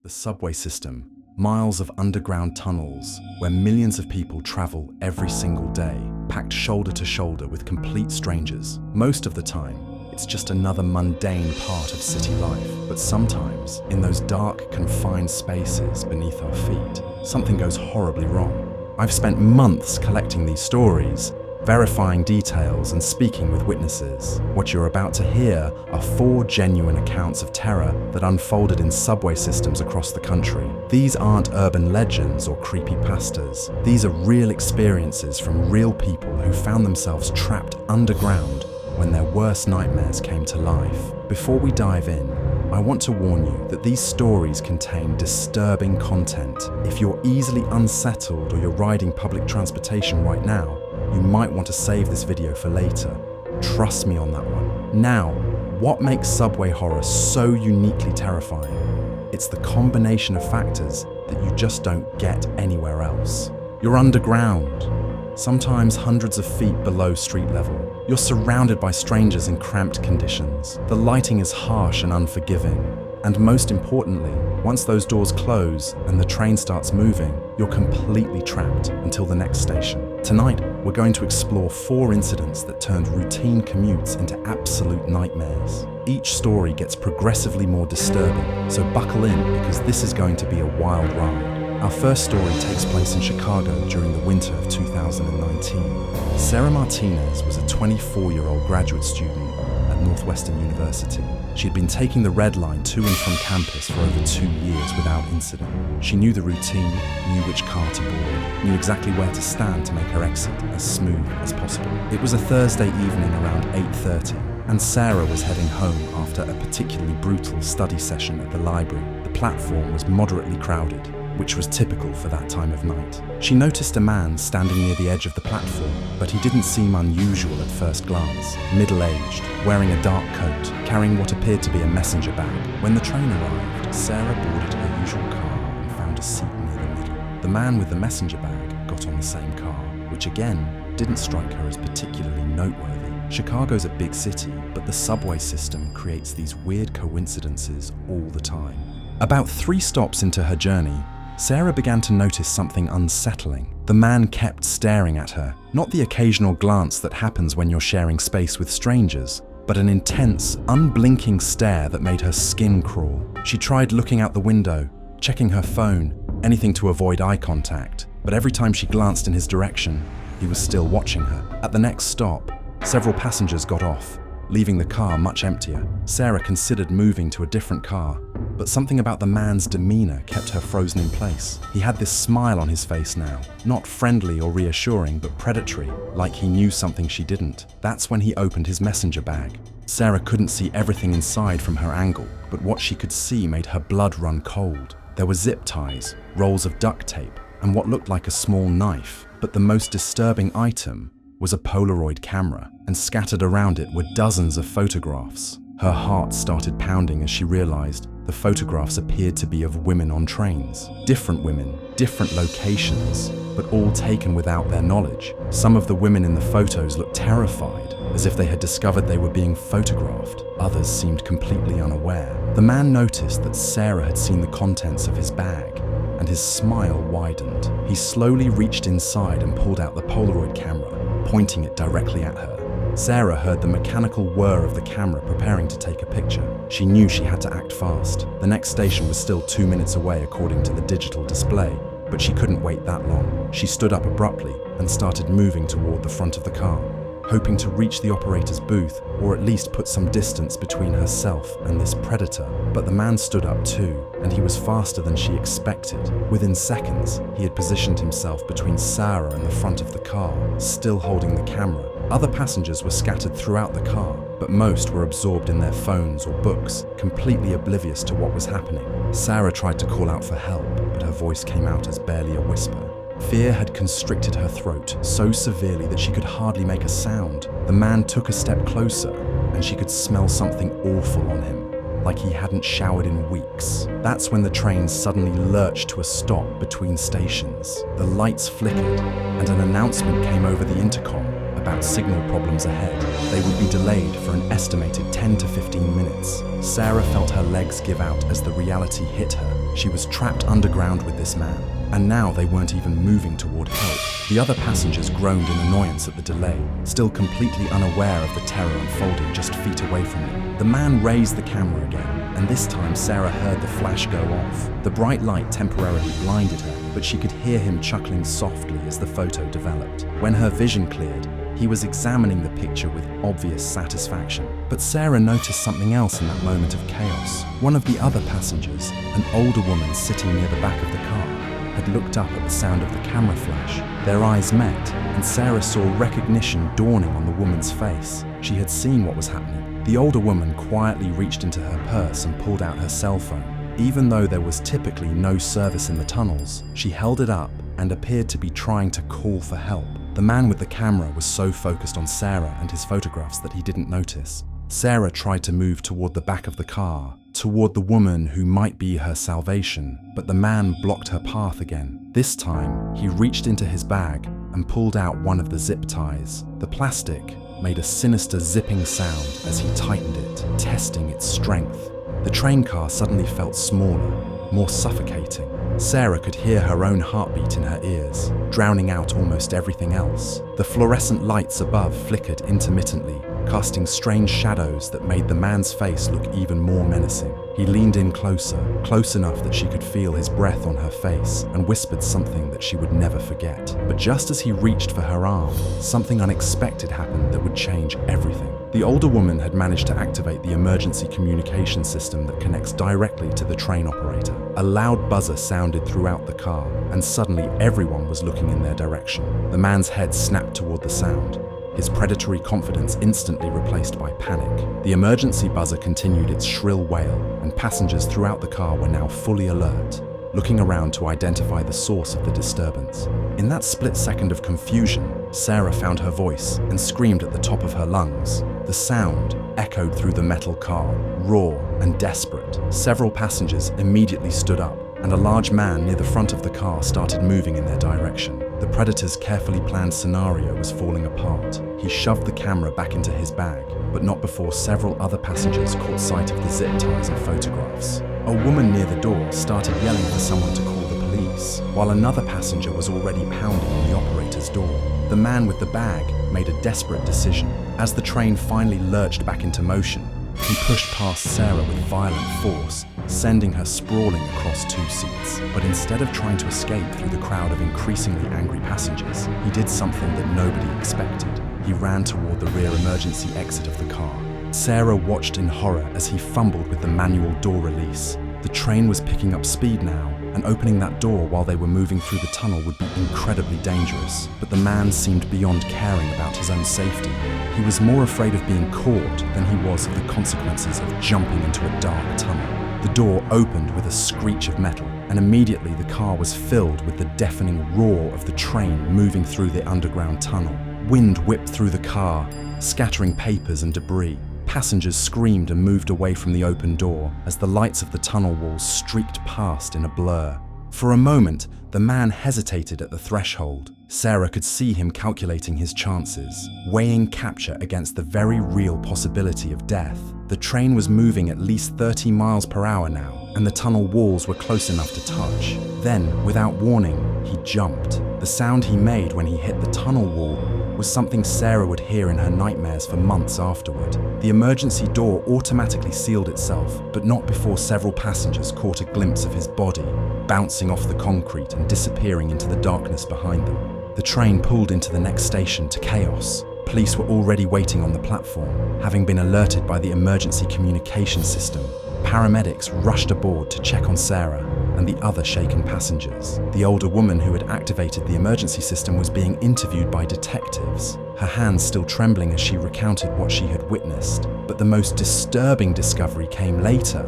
The subway system, miles of underground tunnels where millions of people travel every single day, packed shoulder to shoulder with complete strangers. Most of the time, it's just another mundane part of city life. But sometimes, in those dark, confined spaces beneath our feet, something goes horribly wrong. I've spent months collecting these stories, verifying details and speaking with witnesses. What you're about to hear are 4 genuine accounts of terror that unfolded in subway systems across the country. These aren't urban legends or creepypastas. These are real experiences from real people who found themselves trapped underground when their worst nightmares came to life. Before we dive in, I want to warn you that these stories contain disturbing content. If you're easily unsettled or you're riding public transportation right now, you might want to save this video for later. Trust me on that one. Now, what makes subway horror so uniquely terrifying? It's the combination of factors that you just don't get anywhere else. You're underground, sometimes hundreds of feet below street level. You're surrounded by strangers in cramped conditions. The lighting is harsh and unforgiving. And most importantly, once those doors close and the train starts moving, you're completely trapped until the next station. Tonight, we're going to explore 4 incidents that turned routine commutes into absolute nightmares. Each story gets progressively more disturbing, so buckle in because this is going to be a wild ride. Our first story takes place in Chicago during the winter of 2019. Sarah Martinez was a 24-year-old graduate student at Northwestern University. She had been taking the Red Line to and from campus for over 2 years without incident. She knew the routine, knew which car to board, knew exactly where to stand to make her exit as smooth as possible. It was a Thursday evening around 8:30, and Sarah was heading home after a particularly brutal study session at the library. The platform was moderately crowded, which was typical for that time of night. She noticed a man standing near the edge of the platform, but he didn't seem unusual at first glance. Middle-aged, wearing a dark coat, carrying what appeared to be a messenger bag. When the train arrived, Sarah boarded her usual car and found a seat near the middle. The man with the messenger bag got on the same car, which again didn't strike her as particularly noteworthy. Chicago's a big city, but the subway system creates these weird coincidences all the time. About 3 stops into her journey, Sarah began to notice something unsettling. The man kept staring at her, not the occasional glance that happens when you're sharing space with strangers, but an intense, unblinking stare that made her skin crawl. She tried looking out the window, checking her phone, anything to avoid eye contact, but every time she glanced in his direction, he was still watching her. At the next stop, several passengers got off, leaving the car much emptier. Sarah considered moving to a different car, but something about the man's demeanor kept her frozen in place. He had this smile on his face now, not friendly or reassuring, but predatory, like he knew something she didn't. That's when he opened his messenger bag. Sarah couldn't see everything inside from her angle, but what she could see made her blood run cold. There were zip ties, rolls of duct tape, and what looked like a small knife. But the most disturbing item was a Polaroid camera, and scattered around it were dozens of photographs. Her heart started pounding as she realized the photographs appeared to be of women on trains. Different women, different locations, but all taken without their knowledge. Some of the women in the photos looked terrified, as if they had discovered they were being photographed. Others seemed completely unaware. The man noticed that Sarah had seen the contents of his bag, and his smile widened. He slowly reached inside and pulled out the Polaroid camera, pointing it directly at her. Sarah heard the mechanical whir of the camera preparing to take a picture. She knew she had to act fast. The next station was still 2 minutes away according to the digital display, but she couldn't wait that long. She stood up abruptly and started moving toward the front of the car, hoping to reach the operator's booth or at least put some distance between herself and this predator. But the man stood up too, and he was faster than she expected. Within seconds, he had positioned himself between Sarah and the front of the car, still holding the camera. Other passengers were scattered throughout the car, but most were absorbed in their phones or books, completely oblivious to what was happening. Sarah tried to call out for help, but her voice came out as barely a whisper. Fear had constricted her throat so severely that she could hardly make a sound. The man took a step closer, and she could smell something awful on him, like he hadn't showered in weeks. That's when the train suddenly lurched to a stop between stations. The lights flickered, and an announcement came over the intercom. A about signal problems ahead. They would be delayed for an estimated 10 to 15 minutes. Sarah felt her legs give out as the reality hit her. She was trapped underground with this man, and now they weren't even moving toward help. The other passengers groaned in annoyance at the delay, still completely unaware of the terror unfolding just feet away from them. The man raised the camera again, and this time Sarah heard the flash go off. The bright light temporarily blinded her, but she could hear him chuckling softly as the photo developed. When her vision cleared, he was examining the picture with obvious satisfaction. But Sarah noticed something else in that moment of chaos. One of the other passengers, an older woman sitting near the back of the car, had looked up at the sound of the camera flash. Their eyes met, and Sarah saw recognition dawning on the woman's face. She had seen what was happening. The older woman quietly reached into her purse and pulled out her cell phone. Even though there was typically no service in the tunnels, she held it up and appeared to be trying to call for help. The man with the camera was so focused on Sarah and his photographs that he didn't notice. Sarah tried to move toward the back of the car, toward the woman who might be her salvation, but the man blocked her path again. This time, he reached into his bag and pulled out one of the zip ties. The plastic made a sinister zipping sound as he tightened it, testing its strength. The train car suddenly felt smaller, more suffocating. Sarah could hear her own heartbeat in her ears, drowning out almost everything else. The fluorescent lights above flickered intermittently, casting strange shadows that made the man's face look even more menacing. He leaned in closer, close enough that she could feel his breath on her face, and whispered something that she would never forget. But just as he reached for her arm, something unexpected happened that would change everything. The older woman had managed to activate the emergency communication system that connects directly to the train operator. A loud buzzer sounded throughout the car, and suddenly everyone was looking in their direction. The man's head snapped toward the sound, his predatory confidence instantly replaced by panic. The emergency buzzer continued its shrill wail, and passengers throughout the car were now fully alert, looking around to identify the source of the disturbance. In that split second of confusion, Sarah found her voice and screamed at the top of her lungs. The sound echoed through the metal car, raw and desperate. Several passengers immediately stood up, and a large man near the front of the car started moving in their direction. The predator's carefully planned scenario was falling apart. He shoved the camera back into his bag, but not before several other passengers caught sight of the zip ties and photographs. A woman near the door started yelling for someone to call the police, while another passenger was already pounding on the operator's door. The man with the bag made a desperate decision. As the train finally lurched back into motion, he pushed past Sarah with violent force, sending her sprawling across two seats. But instead of trying to escape through the crowd of increasingly angry passengers, he did something that nobody expected. He ran toward the rear emergency exit of the car. Sarah watched in horror as he fumbled with the manual door release. The train was picking up speed now, and opening that door while they were moving through the tunnel would be incredibly dangerous. But the man seemed beyond caring about his own safety. He was more afraid of being caught than he was of the consequences of jumping into a dark tunnel. The door opened with a screech of metal, and immediately the car was filled with the deafening roar of the train moving through the underground tunnel. Wind whipped through the car, scattering papers and debris. Passengers screamed and moved away from the open door as the lights of the tunnel walls streaked past in a blur. For a moment, the man hesitated at the threshold. Sarah could see him calculating his chances, weighing capture against the very real possibility of death. The train was moving at least 30 miles per hour now, and the tunnel walls were close enough to touch. Then, without warning, he jumped. The sound he made when he hit the tunnel wall was something Sarah would hear in her nightmares for months afterward. The emergency door automatically sealed itself, but not before several passengers caught a glimpse of his body, bouncing off the concrete and disappearing into the darkness behind them. The train pulled into the next station to chaos. Police were already waiting on the platform, having been alerted by the emergency communication system. Paramedics rushed aboard to check on Sarah and the other shaken passengers. The older woman who had activated the emergency system was being interviewed by detectives, her hands still trembling as she recounted what she had witnessed. But the most disturbing discovery came later,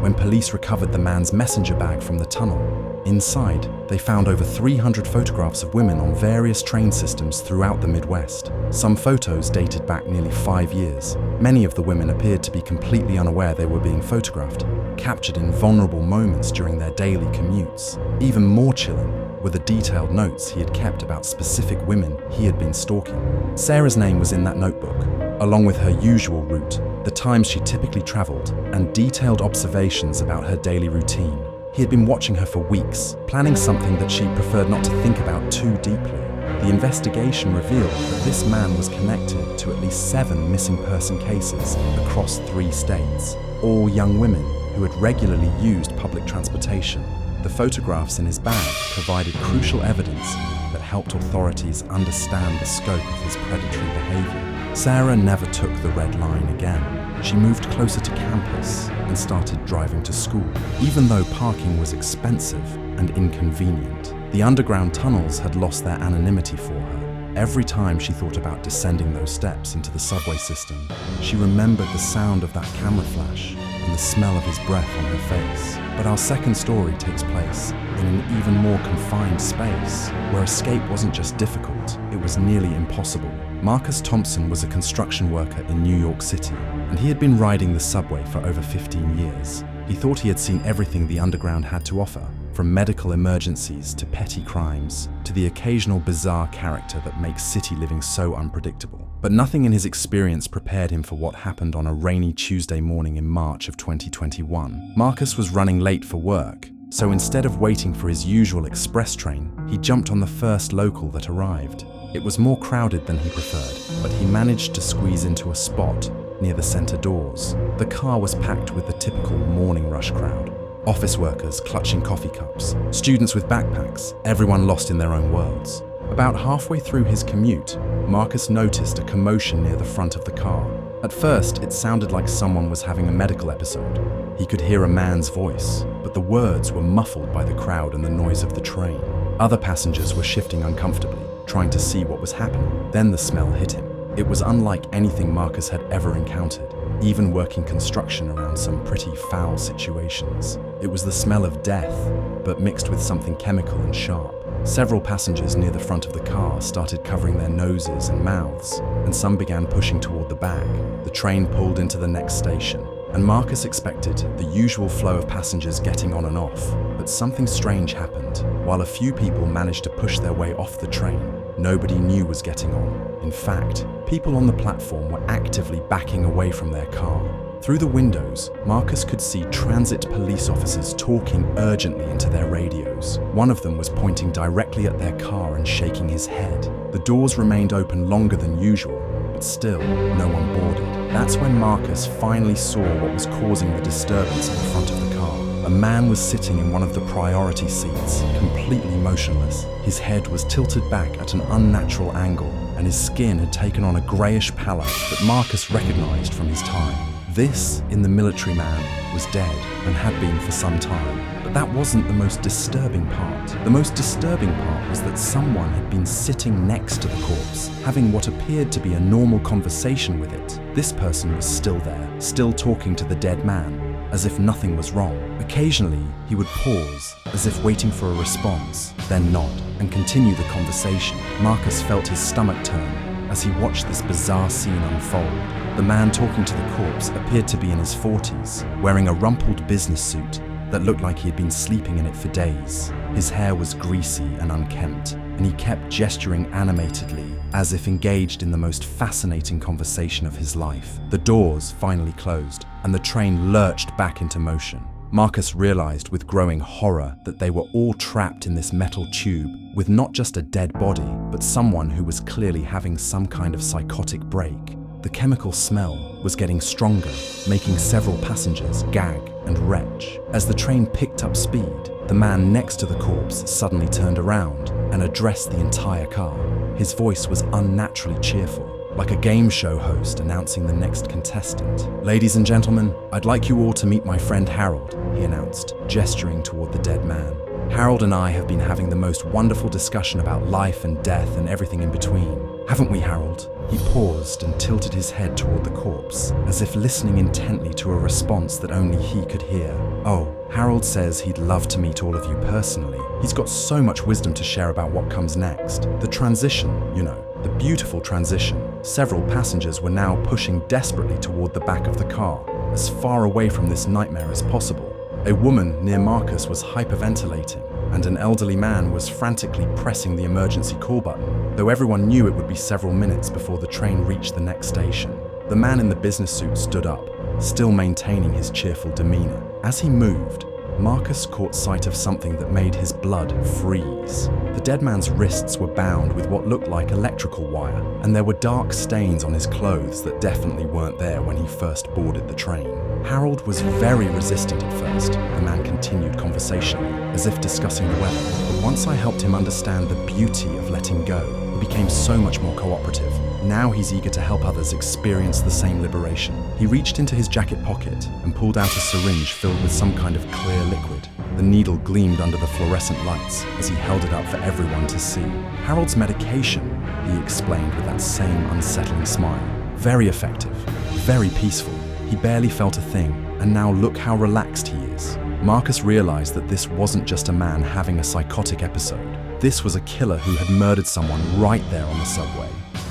when police recovered the man's messenger bag from the tunnel. Inside, they found over 300 photographs of women on various train systems throughout the Midwest. Some photos dated back nearly 5 years. Many of the women appeared to be completely unaware they were being photographed, captured in vulnerable moments during their daily commutes. Even more chilling were the detailed notes he had kept about specific women he had been stalking. Sarah's name was in that notebook, along with her usual route, the times she typically traveled, and detailed observations about her daily routine. He had been watching her for weeks, planning something that she preferred not to think about too deeply. The investigation revealed that this man was connected to at least 7 missing person cases across 3 states, all young women who had regularly used public transportation. The photographs in his bag provided crucial evidence that helped authorities understand the scope of his predatory behavior. Sarah never took the red line again. She moved closer to campus and started driving to school. Even though parking was expensive and inconvenient, the underground tunnels had lost their anonymity for her. Every time she thought about descending those steps into the subway system, she remembered the sound of that camera flash and the smell of his breath on her face. But our second story takes place in an even more confined space, where escape wasn't just difficult, it was nearly impossible. Marcus Thompson was a construction worker in New York City, and he had been riding the subway for over 15 years. He thought he had seen everything the underground had to offer, from medical emergencies to petty crimes, to the occasional bizarre character that makes city living so unpredictable. But nothing in his experience prepared him for what happened on a rainy Tuesday morning in March of 2021. Marcus was running late for work, so instead of waiting for his usual express train, he jumped on the first local that arrived. It was more crowded than he preferred, but he managed to squeeze into a spot near the center doors. The car was packed with the typical morning rush crowd. Office workers clutching coffee cups, students with backpacks, everyone lost in their own worlds. About halfway through his commute, Marcus noticed a commotion near the front of the car. At first, it sounded like someone was having a medical episode. He could hear a man's voice, but the words were muffled by the crowd and the noise of the train. Other passengers were shifting uncomfortably, trying to see what was happening. Then the smell hit him. It was unlike anything Marcus had ever encountered, even working construction around some pretty foul situations. It was the smell of death, but mixed with something chemical and sharp. Several passengers near the front of the car started covering their noses and mouths, and some began pushing toward the back. The train pulled into the next station, and Marcus expected the usual flow of passengers getting on and off, but something strange happened. While a few people managed to push their way off the train, nobody new was getting on. In fact, people on the platform were actively backing away from their car. Through the windows, Marcus could see transit police officers talking urgently into their radios. One of them was pointing directly at their car and shaking his head. The doors remained open longer than usual, but still, no one boarded. That's when Marcus finally saw what was causing the disturbance at the front of the car. A man was sitting in one of the priority seats, completely motionless. His head was tilted back at an unnatural angle, and his skin had taken on a greyish pallor that Marcus recognized from his time. This, in the military man, was dead and had been for some time. But that wasn't the most disturbing part. The most disturbing part was that someone had been sitting next to the corpse, having what appeared to be a normal conversation with it. This person was still there, still talking to the dead man, as if nothing was wrong. Occasionally, he would pause, as if waiting for a response, then nod, and continue the conversation. Marcus felt his stomach turn as he watched this bizarre scene unfold. The man talking to the corpse appeared to be in his 40s, wearing a rumpled business suit that looked like he had been sleeping in it for days. His hair was greasy and unkempt, and he kept gesturing animatedly, as if engaged in the most fascinating conversation of his life. The doors finally closed, and the train lurched back into motion. Marcus realized with growing horror that they were all trapped in this metal tube with not just a dead body, but someone who was clearly having some kind of psychotic break. The chemical smell was getting stronger, making several passengers gag and retch. As the train picked up speed, the man next to the corpse suddenly turned around and addressed the entire car. His voice was unnaturally cheerful, like a game show host announcing the next contestant. "Ladies and gentlemen, I'd like you all to meet my friend Harold," he announced, gesturing toward the dead man. Harold and I have been having the most wonderful discussion about life and death and everything in between. Haven't we, Harold? He paused and tilted his head toward the corpse, as if listening intently to a response that only he could hear. Oh, Harold says he'd love to meet all of you personally. He's got so much wisdom to share about what comes next. The transition, the beautiful transition. Several passengers were now pushing desperately toward the back of the car, as far away from this nightmare as possible. A woman near Marcus was hyperventilating, and an elderly man was frantically pressing the emergency call button, though everyone knew it would be several minutes before the train reached the next station. The man in the business suit stood up, still maintaining his cheerful demeanor. As he moved, Marcus caught sight of something that made his blood freeze. The dead man's wrists were bound with what looked like electrical wire, and there were dark stains on his clothes that definitely weren't there when he first boarded the train. Harold was very resistant at first, the man continued conversationally, as if discussing the weather. But once I helped him understand the beauty of letting go, he became so much more cooperative. Now he's eager to help others experience the same liberation. He reached into his jacket pocket and pulled out a syringe filled with some kind of clear liquid. The needle gleamed under the fluorescent lights as he held it up for everyone to see. Harold's medication, he explained with that same unsettling smile. Very effective, very peaceful. He barely felt a thing, and now look how relaxed he is. Marcus realized that this wasn't just a man having a psychotic episode. This was a killer who had murdered someone right there on the subway.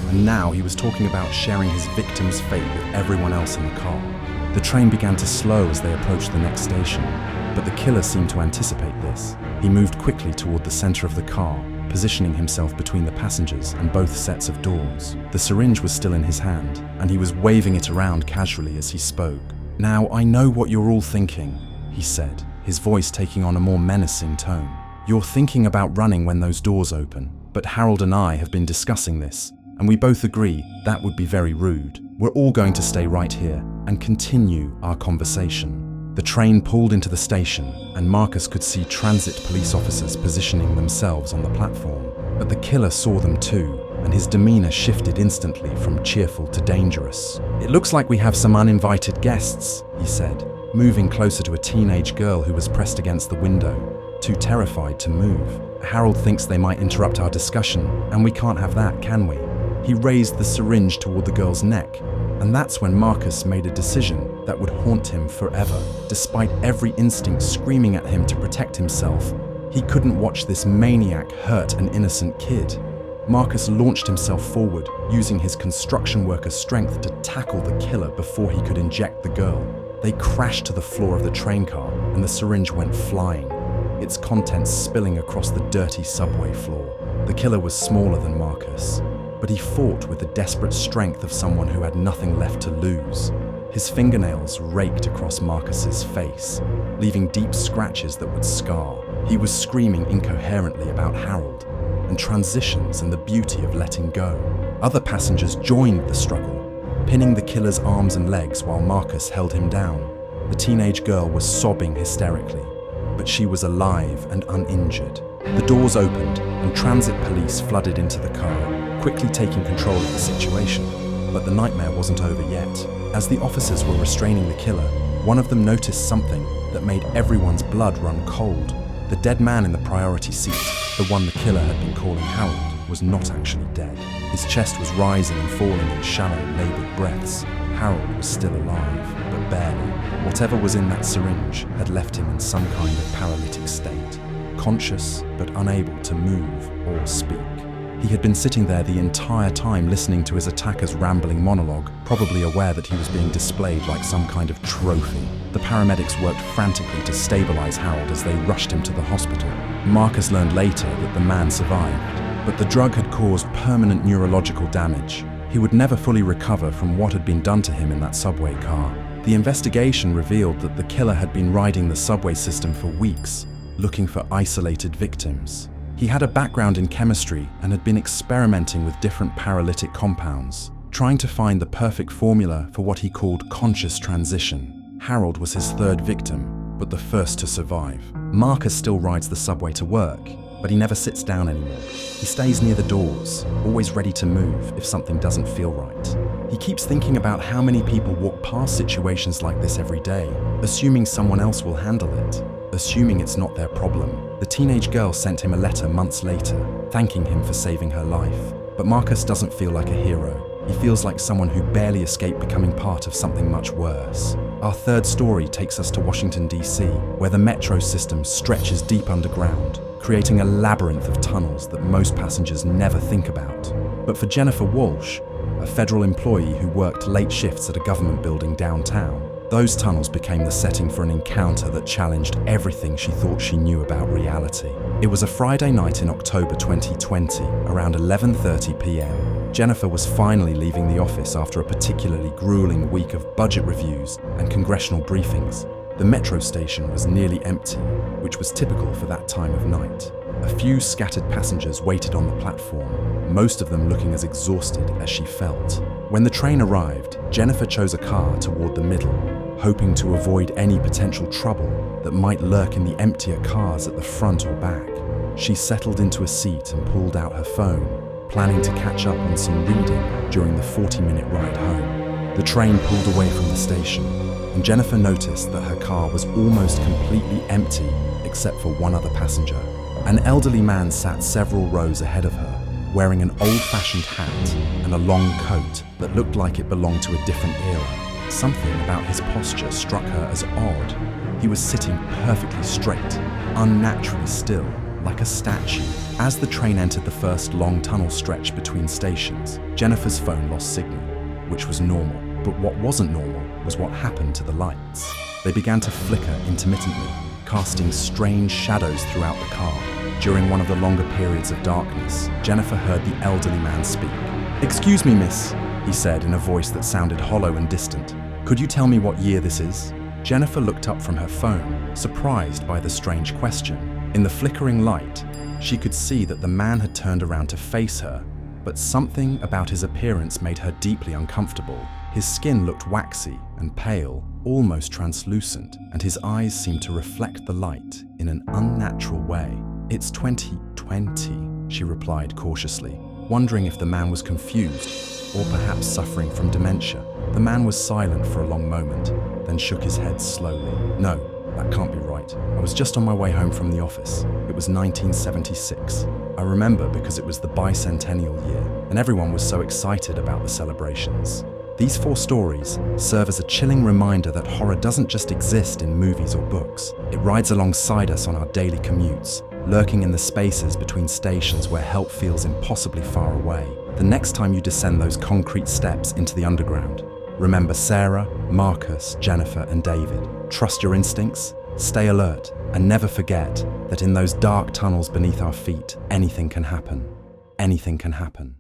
And now he was talking about sharing his victim's fate with everyone else in the car. The train began to slow as they approached the next station, but the killer seemed to anticipate this. He moved quickly toward the center of the car, positioning himself between the passengers and both sets of doors. The syringe was still in his hand, and he was waving it around casually as he spoke. "Now, I know what you're all thinking," he said, his voice taking on a more menacing tone. "You're thinking about running when those doors open, but Harold and I have been discussing this, and we both agree that would be very rude. We're all going to stay right here and continue our conversation." The train pulled into the station, and Marcus could see transit police officers positioning themselves on the platform. But the killer saw them too, and his demeanor shifted instantly from cheerful to dangerous. "It looks like we have some uninvited guests," he said, moving closer to a teenage girl who was pressed against the window, too terrified to move. "Harold thinks they might interrupt our discussion, and we can't have that, can we?" He raised the syringe toward the girl's neck, and that's when Marcus made a decision that would haunt him forever. Despite every instinct screaming at him to protect himself, he couldn't watch this maniac hurt an innocent kid. Marcus launched himself forward, using his construction worker strength to tackle the killer before he could inject the girl. They crashed to the floor of the train car, and the syringe went flying, its contents spilling across the dirty subway floor. The killer was smaller than Marcus, but he fought with the desperate strength of someone who had nothing left to lose. His fingernails raked across Marcus's face, leaving deep scratches that would scar. He was screaming incoherently about Harold and transitions and the beauty of letting go. Other passengers joined the struggle, pinning the killer's arms and legs while Marcus held him down. The teenage girl was sobbing hysterically, but she was alive and uninjured. The doors opened and transit police flooded into the car, quickly taking control of the situation. But the nightmare wasn't over yet. As the officers were restraining the killer, one of them noticed something that made everyone's blood run cold. The dead man in the priority seat, the one the killer had been calling Harold, was not actually dead. His chest was rising and falling in shallow, labored breaths. Harold was still alive, but barely. Whatever was in that syringe had left him in some kind of paralytic state, conscious but unable to move or speak. He had been sitting there the entire time listening to his attacker's rambling monologue, probably aware that he was being displayed like some kind of trophy. The paramedics worked frantically to stabilize Harold as they rushed him to the hospital. Marcus learned later that the man survived, but the drug had caused permanent neurological damage. He would never fully recover from what had been done to him in that subway car. The investigation revealed that the killer had been riding the subway system for weeks, looking for isolated victims. He had a background in chemistry and had been experimenting with different paralytic compounds, trying to find the perfect formula for what he called conscious transition. Harold was his third victim, but the first to survive. Marcus still rides the subway to work, but he never sits down anymore. He stays near the doors, always ready to move if something doesn't feel right. He keeps thinking about how many people walk past situations like this every day, assuming someone else will handle it, assuming it's not their problem. The teenage girl sent him a letter months later, thanking him for saving her life. But Marcus doesn't feel like a hero. He feels like someone who barely escaped becoming part of something much worse. Our third story takes us to Washington, D.C., where the metro system stretches deep underground, creating a labyrinth of tunnels that most passengers never think about. But for Jennifer Walsh, a federal employee who worked late shifts at a government building downtown, those tunnels became the setting for an encounter that challenged everything she thought she knew about reality. It was a Friday night in October 2020, around 11:30 p.m. Jennifer was finally leaving the office after a particularly grueling week of budget reviews and congressional briefings. The metro station was nearly empty, which was typical for that time of night. A few scattered passengers waited on the platform, most of them looking as exhausted as she felt. When the train arrived, Jennifer chose a car toward the middle, hoping to avoid any potential trouble that might lurk in the emptier cars at the front or back. She settled into a seat and pulled out her phone, planning to catch up on some reading during the 40-minute ride home. The train pulled away from the station, and Jennifer noticed that her car was almost completely empty except for one other passenger. An elderly man sat several rows ahead of her, wearing an old-fashioned hat and a long coat that looked like it belonged to a different era. Something about his posture struck her as odd. He was sitting perfectly straight, unnaturally still, like a statue. As the train entered the first long tunnel stretch between stations, Jennifer's phone lost signal, which was normal. But what wasn't normal was what happened to the lights. They began to flicker intermittently, casting strange shadows throughout the car. During one of the longer periods of darkness, Jennifer heard the elderly man speak. "Excuse me, miss," he said in a voice that sounded hollow and distant. "Could you tell me what year this is?" Jennifer looked up from her phone, surprised by the strange question. In the flickering light, she could see that the man had turned around to face her, but something about his appearance made her deeply uncomfortable. His skin looked waxy and pale, almost translucent, and his eyes seemed to reflect the light in an unnatural way. "It's 2020, she replied cautiously, wondering if the man was confused or perhaps suffering from dementia. The man was silent for a long moment, then shook his head slowly. "No, that can't be right. I was just on my way home from the office. It was 1976. I remember because it was the bicentennial year, and everyone was so excited about the celebrations." These 4 stories serve as a chilling reminder that horror doesn't just exist in movies or books. It rides alongside us on our daily commutes, lurking in the spaces between stations where help feels impossibly far away. The next time you descend those concrete steps into the underground, remember Sarah, Marcus, Jennifer, and David. Trust your instincts, stay alert, and never forget that in those dark tunnels beneath our feet, anything can happen. Anything can happen.